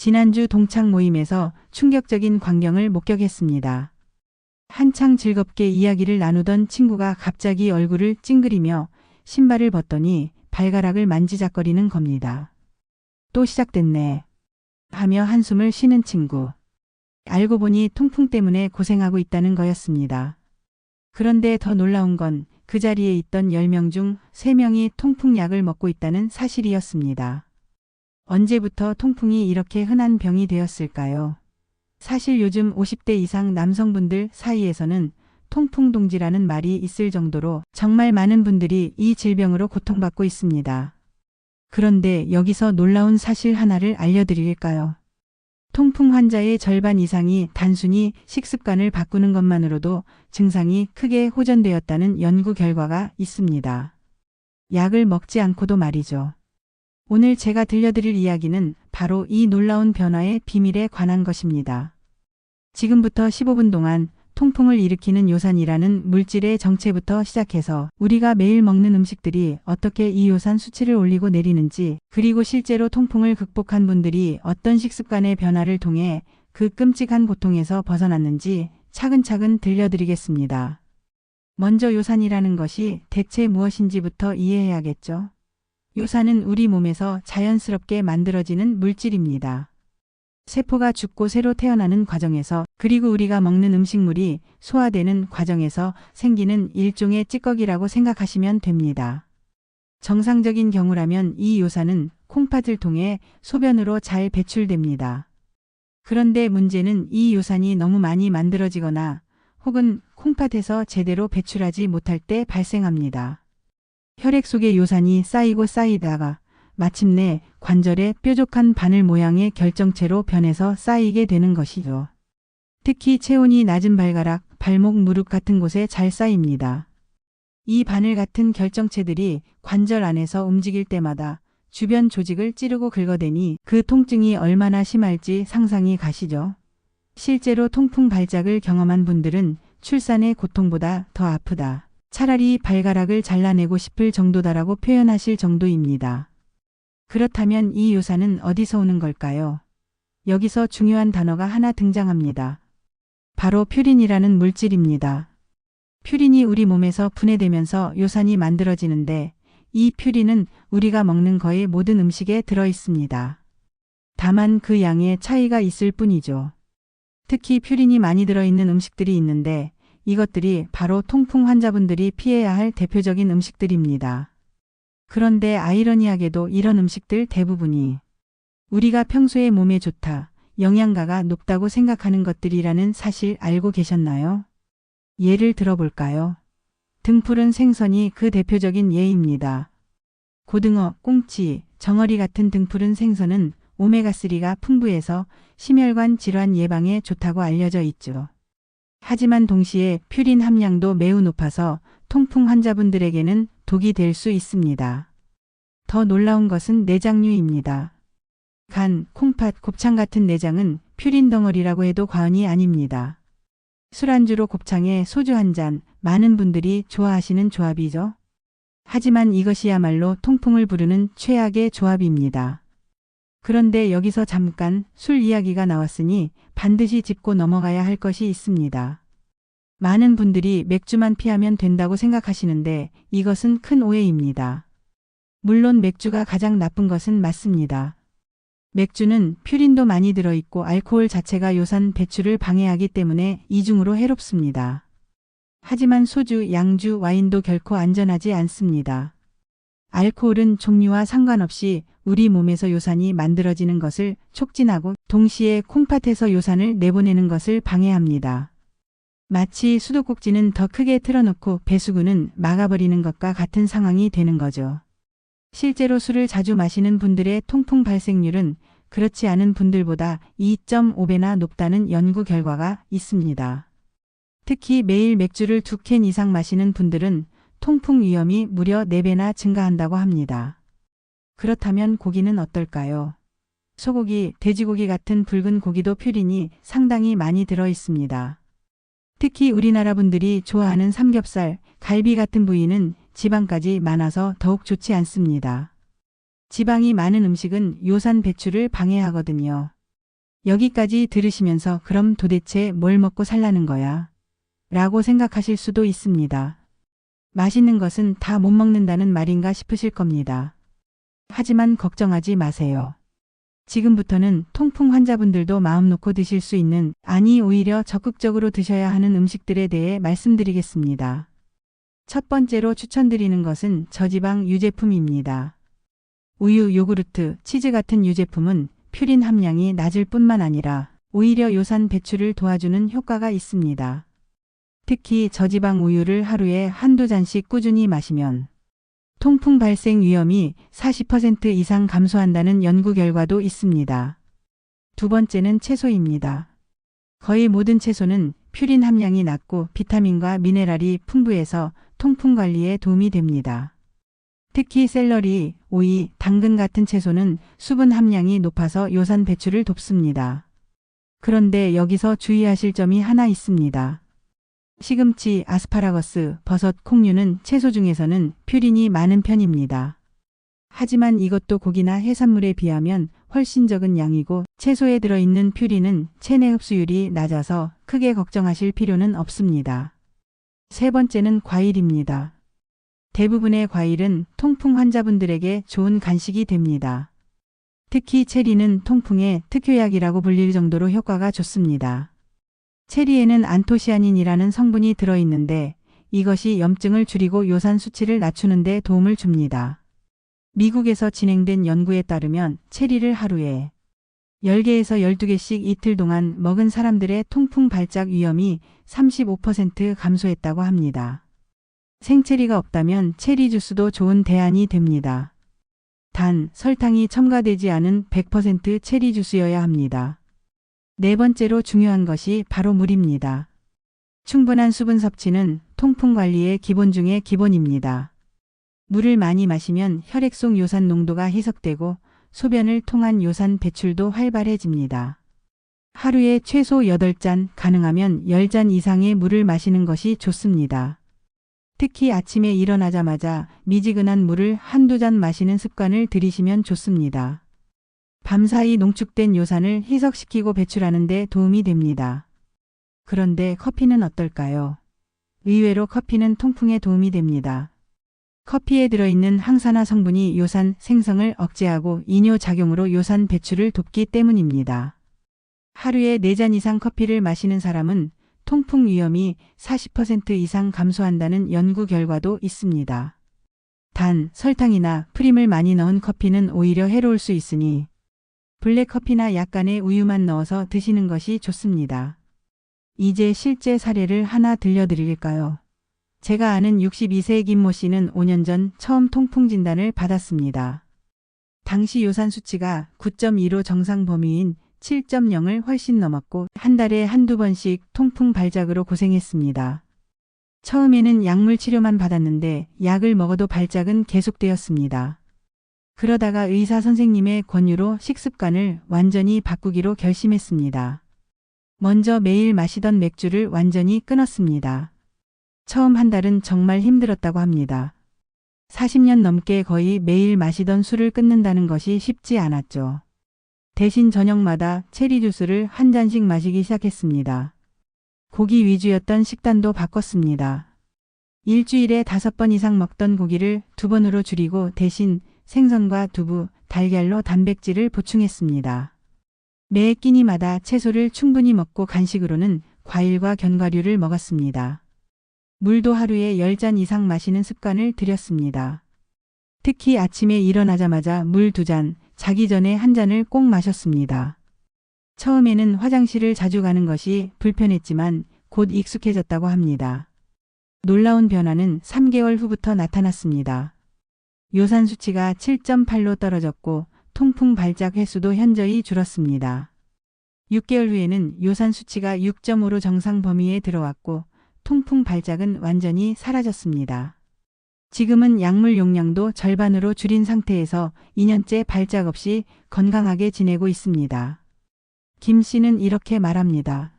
지난주 동창 모임에서 충격적인 광경을 목격했습니다. 한창 즐겁게 이야기를 나누던 친구가 갑자기 얼굴을 찡그리며 신발을 벗더니 발가락을 만지작거리는 겁니다. 또 시작됐네. 하며 한숨을 쉬는 친구. 알고 보니 통풍 때문에 고생하고 있다는 거였습니다. 그런데 더 놀라운 건 그 자리에 있던 10명 중 3명이 통풍약을 먹고 있다는 사실이었습니다. 언제부터 통풍이 이렇게 흔한 병이 되었을까요? 사실 요즘 50대 이상 남성분들 사이에서는 통풍동지라는 말이 있을 정도로 정말 많은 분들이 이 질병으로 고통받고 있습니다. 그런데 여기서 놀라운 사실 하나를 알려드릴까요? 통풍 환자의 절반 이상이 단순히 식습관을 바꾸는 것만으로도 증상이 크게 호전되었다는 연구 결과가 있습니다. 약을 먹지 않고도 말이죠. 오늘 제가 들려드릴 이야기는 바로 이 놀라운 변화의 비밀에 관한 것입니다. 지금부터 15분 동안 통풍을 일으키는 요산이라는 물질의 정체부터 시작해서 우리가 매일 먹는 음식들이 어떻게 이 요산 수치를 올리고 내리는지, 그리고 실제로 통풍을 극복한 분들이 어떤 식습관의 변화를 통해 그 끔찍한 고통에서 벗어났는지 차근차근 들려드리겠습니다. 먼저 요산이라는 것이 대체 무엇인지부터 이해해야겠죠. 요산은 우리 몸에서 자연스럽게 만들어지는 물질입니다. 세포가 죽고 새로 태어나는 과정에서, 그리고 우리가 먹는 음식물이 소화되는 과정에서 생기는 일종의 찌꺼기라고 생각하시면 됩니다. 정상적인 경우라면 이 요산은 콩팥을 통해 소변으로 잘 배출됩니다. 그런데 문제는 이 요산이 너무 많이 만들어지거나 혹은 콩팥에서 제대로 배출하지 못할 때 발생합니다. 혈액 속에 요산이 쌓이고 쌓이다가 마침내 관절의 뾰족한 바늘 모양의 결정체로 변해서 쌓이게 되는 것이죠. 특히 체온이 낮은 발가락, 발목, 무릎 같은 곳에 잘 쌓입니다. 이 바늘 같은 결정체들이 관절 안에서 움직일 때마다 주변 조직을 찌르고 긁어대니 그 통증이 얼마나 심할지 상상이 가시죠. 실제로 통풍 발작을 경험한 분들은 출산의 고통보다 더 아프다, 차라리 발가락을 잘라내고 싶을 정도다라고 표현하실 정도입니다. 그렇다면 이 요산은 어디서 오는 걸까요? 여기서 중요한 단어가 하나 등장합니다. 바로 퓨린이라는 물질입니다. 퓨린이 우리 몸에서 분해되면서 요산이 만들어지는데, 이 퓨린은 우리가 먹는 거의 모든 음식에 들어 있습니다. 다만 그 양의 차이가 있을 뿐이죠. 특히 퓨린이 많이 들어있는 음식들이 있는데, 이것들이 바로 통풍 환자분들이 피해야 할 대표적인 음식들입니다. 그런데 아이러니하게도 이런 음식들 대부분이 우리가 평소에 몸에 좋다, 영양가가 높다고 생각하는 것들이라는 사실 알고 계셨나요? 예를 들어볼까요? 등푸른 생선이 그 대표적인 예입니다. 고등어, 꽁치, 정어리 같은 등푸른 생선은 오메가3가 풍부해서 심혈관 질환 예방에 좋다고 알려져 있죠. 하지만 동시에 퓨린 함량도 매우 높아서 통풍 환자분들에게는 독이 될 수 있습니다. 더 놀라운 것은 내장류입니다. 간, 콩팥, 곱창 같은 내장은 퓨린 덩어리라고 해도 과언이 아닙니다. 술안주로 곱창에 소주 한 잔, 많은 분들이 좋아하시는 조합이죠. 하지만 이것이야말로 통풍을 부르는 최악의 조합입니다. 그런데 여기서 잠깐 술 이야기가 나왔으니 반드시 짚고 넘어가야 할 것이 있습니다. 많은 분들이 맥주만 피하면 된다고 생각하시는데 이것은 큰 오해입니다. 물론 맥주가 가장 나쁜 것은 맞습니다. 맥주는 퓨린도 많이 들어있고 알코올 자체가 요산 배출을 방해하기 때문에 이중으로 해롭습니다. 하지만 소주, 양주, 와인도 결코 안전하지 않습니다. 알코올은 종류와 상관없이 우리 몸에서 요산이 만들어지는 것을 촉진하고 동시에 콩팥에서 요산을 내보내는 것을 방해합니다. 마치 수도꼭지는 더 크게 틀어놓고 배수구는 막아버리는 것과 같은 상황이 되는 거죠. 실제로 술을 자주 마시는 분들의 통풍 발생률은 그렇지 않은 분들보다 2.5배나 높다는 연구 결과가 있습니다. 특히 매일 맥주를 2캔 이상 마시는 분들은 통풍 위험이 무려 4배나 증가한다고 합니다. 그렇다면 고기는 어떨까요? 소고기, 돼지고기 같은 붉은 고기도 퓨린이 상당히 많이 들어 있습니다. 특히 우리나라 분들이 좋아하는 삼겹살, 갈비 같은 부위는 지방까지 많아서 더욱 좋지 않습니다. 지방이 많은 음식은 요산 배출을 방해하거든요. 여기까지 들으시면서 그럼 도대체 뭘 먹고 살라는 거야? 라고 생각하실 수도 있습니다. 맛있는 것은 다 못 먹는다는 말인가 싶으실 겁니다. 하지만 걱정하지 마세요. 지금부터는 통풍 환자분들도 마음 놓고 드실 수 있는, 아니 오히려 적극적으로 드셔야 하는 음식들에 대해 말씀드리겠습니다. 첫 번째로 추천드리는 것은 저지방 유제품입니다. 우유, 요구르트, 치즈 같은 유제품은 퓨린 함량이 낮을 뿐만 아니라 오히려 요산 배출을 도와주는 효과가 있습니다. 특히 저지방 우유를 하루에 한두 잔씩 꾸준히 마시면 통풍 발생 위험이 40% 이상 감소한다는 연구 결과도 있습니다. 두 번째는 채소입니다. 거의 모든 채소는 퓨린 함량이 낮고 비타민과 미네랄이 풍부해서 통풍 관리에 도움이 됩니다. 특히 샐러리, 오이, 당근 같은 채소는 수분 함량이 높아서 요산 배출을 돕습니다. 그런데 여기서 주의하실 점이 하나 있습니다. 시금치, 아스파라거스, 버섯, 콩류는 채소 중에서는 퓨린이 많은 편입니다. 하지만 이것도 고기나 해산물에 비하면 훨씬 적은 양이고 채소에 들어있는 퓨린은 체내 흡수율이 낮아서 크게 걱정하실 필요는 없습니다. 세 번째는 과일입니다. 대부분의 과일은 통풍 환자분들에게 좋은 간식이 됩니다. 특히 체리는 통풍의 특효약이라고 불릴 정도로 효과가 좋습니다. 체리에는 안토시아닌이라는 성분이 들어있는데 이것이 염증을 줄이고 요산 수치를 낮추는 데 도움을 줍니다. 미국에서 진행된 연구에 따르면 체리를 하루에 10개에서 12개씩 이틀 동안 먹은 사람들의 통풍 발작 위험이 35% 감소했다고 합니다. 생체리가 없다면 체리 주스도 좋은 대안이 됩니다. 단, 설탕이 첨가되지 않은 100% 체리 주스여야 합니다. 네 번째로 중요한 것이 바로 물입니다. 충분한 수분 섭취는 통풍 관리의 기본 중의 기본입니다. 물을 많이 마시면 혈액 속 요산 농도가 희석되고 소변을 통한 요산 배출도 활발해집니다. 하루에 최소 8잔, 가능하면 10잔 이상의 물을 마시는 것이 좋습니다. 특히 아침에 일어나자마자 미지근한 물을 한두 잔 마시는 습관을 들이시면 좋습니다. 밤사이 농축된 요산을 희석시키고 배출하는 데 도움이 됩니다. 그런데 커피는 어떨까요? 의외로 커피는 통풍에 도움이 됩니다. 커피에 들어있는 항산화 성분이 요산 생성을 억제하고 이뇨작용으로 요산 배출을 돕기 때문입니다. 하루에 4잔 이상 커피를 마시는 사람은 통풍 위험이 40% 이상 감소한다는 연구 결과도 있습니다. 단, 설탕이나 프림을 많이 넣은 커피는 오히려 해로울 수 있으니 블랙커피나 약간의 우유만 넣어서 드시는 것이 좋습니다. 이제 실제 사례를 하나 들려드릴까요? 제가 아는 62세 김모 씨는 5년 전 처음 통풍 진단을 받았습니다. 당시 요산 수치가 9.2로 정상 범위인 7.0을 훨씬 넘었고 한 달에 한두 번씩 통풍 발작으로 고생했습니다. 처음에는 약물 치료만 받았는데 약을 먹어도 발작은 계속되었습니다. 그러다가 의사 선생님의 권유로 식습관을 완전히 바꾸기로 결심했습니다. 먼저 매일 마시던 맥주를 완전히 끊었습니다. 처음 한 달은 정말 힘들었다고 합니다. 40년 넘게 거의 매일 마시던 술을 끊는다는 것이 쉽지 않았죠. 대신 저녁마다 체리 주스를 한 잔씩 마시기 시작했습니다. 고기 위주였던 식단도 바꿨습니다. 일주일에 5번 이상 먹던 고기를 2번으로 줄이고 대신 생선과 두부, 달걀로 단백질을 보충했습니다. 매 끼니마다 채소를 충분히 먹고 간식으로는 과일과 견과류를 먹었습니다. 물도 하루에 10잔 이상 마시는 습관을 들였습니다. 특히 아침에 일어나자마자 물 2잔, 자기 전에 1잔을 꼭 마셨습니다. 처음에는 화장실을 자주 가는 것이 불편했지만 곧 익숙해졌다고 합니다. 놀라운 변화는 3개월 후부터 나타났습니다. 요산 수치가 7.8로 떨어졌고 통풍 발작 횟수도 현저히 줄었습니다. 6개월 후에는 요산 수치가 6.5로 정상 범위에 들어왔고 통풍 발작은 완전히 사라졌습니다. 지금은 약물 용량도 절반으로 줄인 상태에서 2년째 발작 없이 건강하게 지내고 있습니다. 김 씨는 이렇게 말합니다.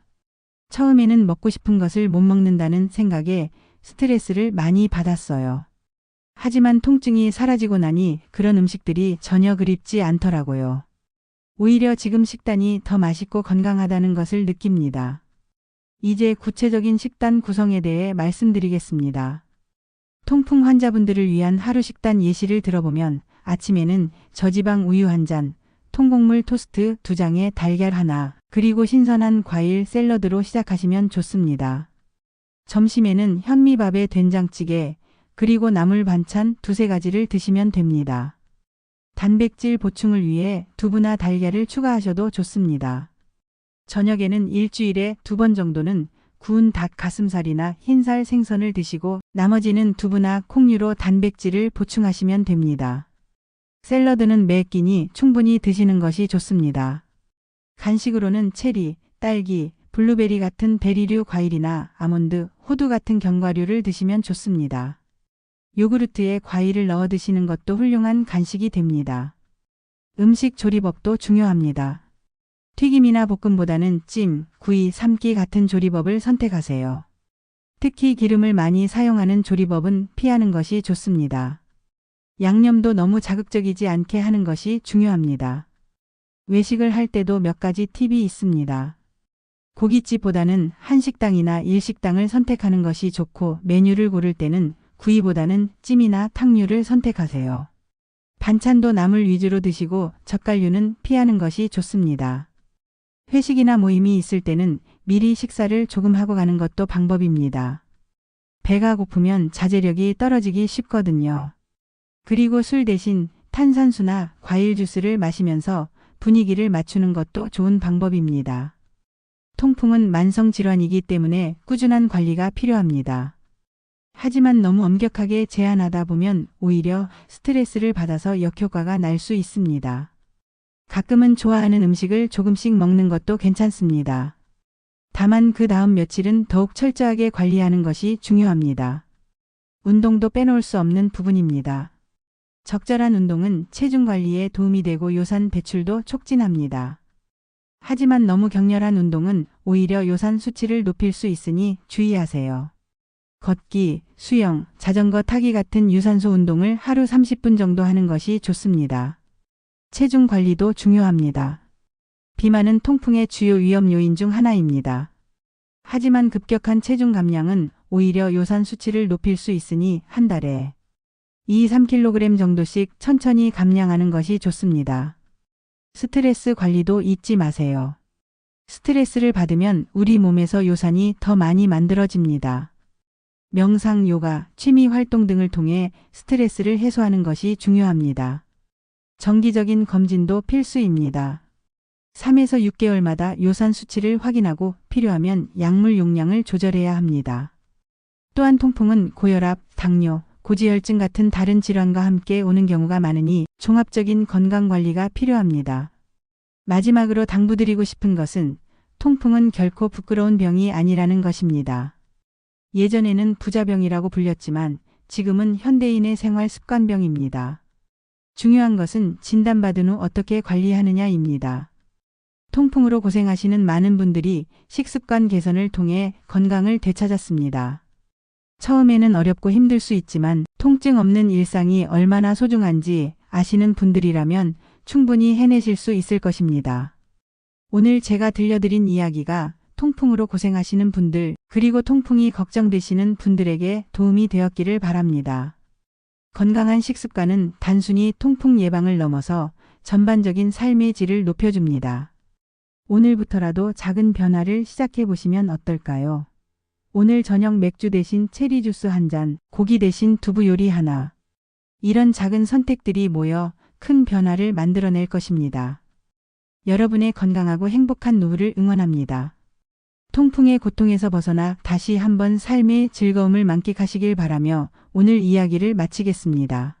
처음에는 먹고 싶은 것을 못 먹는다는 생각에 스트레스를 많이 받았어요. 하지만 통증이 사라지고 나니 그런 음식들이 전혀 그립지 않더라고요. 오히려 지금 식단이 더 맛있고 건강하다는 것을 느낍니다. 이제 구체적인 식단 구성에 대해 말씀드리겠습니다. 통풍 환자분들을 위한 하루 식단 예시를 들어보면 아침에는 저지방 우유 한 잔, 통곡물 토스트 2장에 달걀 하나, 그리고 신선한 과일 샐러드로 시작하시면 좋습니다. 점심에는 현미밥에 된장찌개, 그리고 나물 반찬 2~3가지를 드시면 됩니다. 단백질 보충을 위해 두부나 달걀을 추가하셔도 좋습니다. 저녁에는 일주일에 2번 정도는 구운 닭 가슴살이나 흰살 생선을 드시고 나머지는 두부나 콩류로 단백질을 보충하시면 됩니다. 샐러드는 매 끼니 충분히 드시는 것이 좋습니다. 간식으로는 체리, 딸기, 블루베리 같은 베리류 과일이나 아몬드, 호두 같은 견과류를 드시면 좋습니다. 요구르트에 과일을 넣어 드시는 것도 훌륭한 간식이 됩니다. 음식 조리법도 중요합니다. 튀김이나 볶음보다는 찜, 구이, 삶기 같은 조리법을 선택하세요. 특히 기름을 많이 사용하는 조리법은 피하는 것이 좋습니다. 양념도 너무 자극적이지 않게 하는 것이 중요합니다. 외식을 할 때도 몇 가지 팁이 있습니다. 고깃집보다는 한식당이나 일식당을 선택하는 것이 좋고 메뉴를 고를 때는 구이보다는 찜이나 탕류를 선택하세요. 반찬도 나물 위주로 드시고 젓갈류는 피하는 것이 좋습니다. 회식이나 모임이 있을 때는 미리 식사를 조금 하고 가는 것도 방법입니다. 배가 고프면 자제력이 떨어지기 쉽거든요. 그리고 술 대신 탄산수나 과일 주스를 마시면서 분위기를 맞추는 것도 좋은 방법입니다. 통풍은 만성질환이기 때문에 꾸준한 관리가 필요합니다. 하지만 너무 엄격하게 제한하다 보면 오히려 스트레스를 받아서 역효과가 날 수 있습니다. 가끔은 좋아하는 음식을 조금씩 먹는 것도 괜찮습니다. 다만 그 다음 며칠은 더욱 철저하게 관리하는 것이 중요합니다. 운동도 빼놓을 수 없는 부분입니다. 적절한 운동은 체중 관리에 도움이 되고 요산 배출도 촉진합니다. 하지만 너무 격렬한 운동은 오히려 요산 수치를 높일 수 있으니 주의하세요. 걷기, 수영, 자전거 타기 같은 유산소 운동을 하루 30분 정도 하는 것이 좋습니다. 체중 관리도 중요합니다. 비만은 통풍의 주요 위험 요인 중 하나입니다. 하지만 급격한 체중 감량은 오히려 요산 수치를 높일 수 있으니 한 달에 2~3kg 정도씩 천천히 감량하는 것이 좋습니다. 스트레스 관리도 잊지 마세요. 스트레스를 받으면 우리 몸에서 요산이 더 많이 만들어집니다. 명상, 요가, 취미 활동 등을 통해 스트레스를 해소하는 것이 중요합니다. 정기적인 검진도 필수입니다. 3에서 6개월마다 요산 수치를 확인하고 필요하면 약물 용량을 조절해야 합니다. 또한 통풍은 고혈압, 당뇨, 고지혈증 같은 다른 질환과 함께 오는 경우가 많으니 종합적인 건강관리가 필요합니다. 마지막으로 당부드리고 싶은 것은 통풍은 결코 부끄러운 병이 아니라는 것입니다. 예전에는 부자병이라고 불렸지만 지금은 현대인의 생활 습관병입니다. 중요한 것은 진단받은 후 어떻게 관리하느냐입니다. 통풍으로 고생하시는 많은 분들이 식습관 개선을 통해 건강을 되찾았습니다. 처음에는 어렵고 힘들 수 있지만 통증 없는 일상이 얼마나 소중한지 아시는 분들이라면 충분히 해내실 수 있을 것입니다. 오늘 제가 들려드린 이야기가 통풍으로 고생하시는 분들, 그리고 통풍이 걱정되시는 분들에게 도움이 되었기를 바랍니다. 건강한 식습관은 단순히 통풍 예방을 넘어서 전반적인 삶의 질을 높여줍니다. 오늘부터라도 작은 변화를 시작해 보시면 어떨까요? 오늘 저녁 맥주 대신 체리 주스 한 잔, 고기 대신 두부 요리 하나. 이런 작은 선택들이 모여 큰 변화를 만들어낼 것입니다. 여러분의 건강하고 행복한 노후를 응원합니다. 통풍의 고통에서 벗어나 다시 한번 삶의 즐거움을 만끽하시길 바라며 오늘 이야기를 마치겠습니다.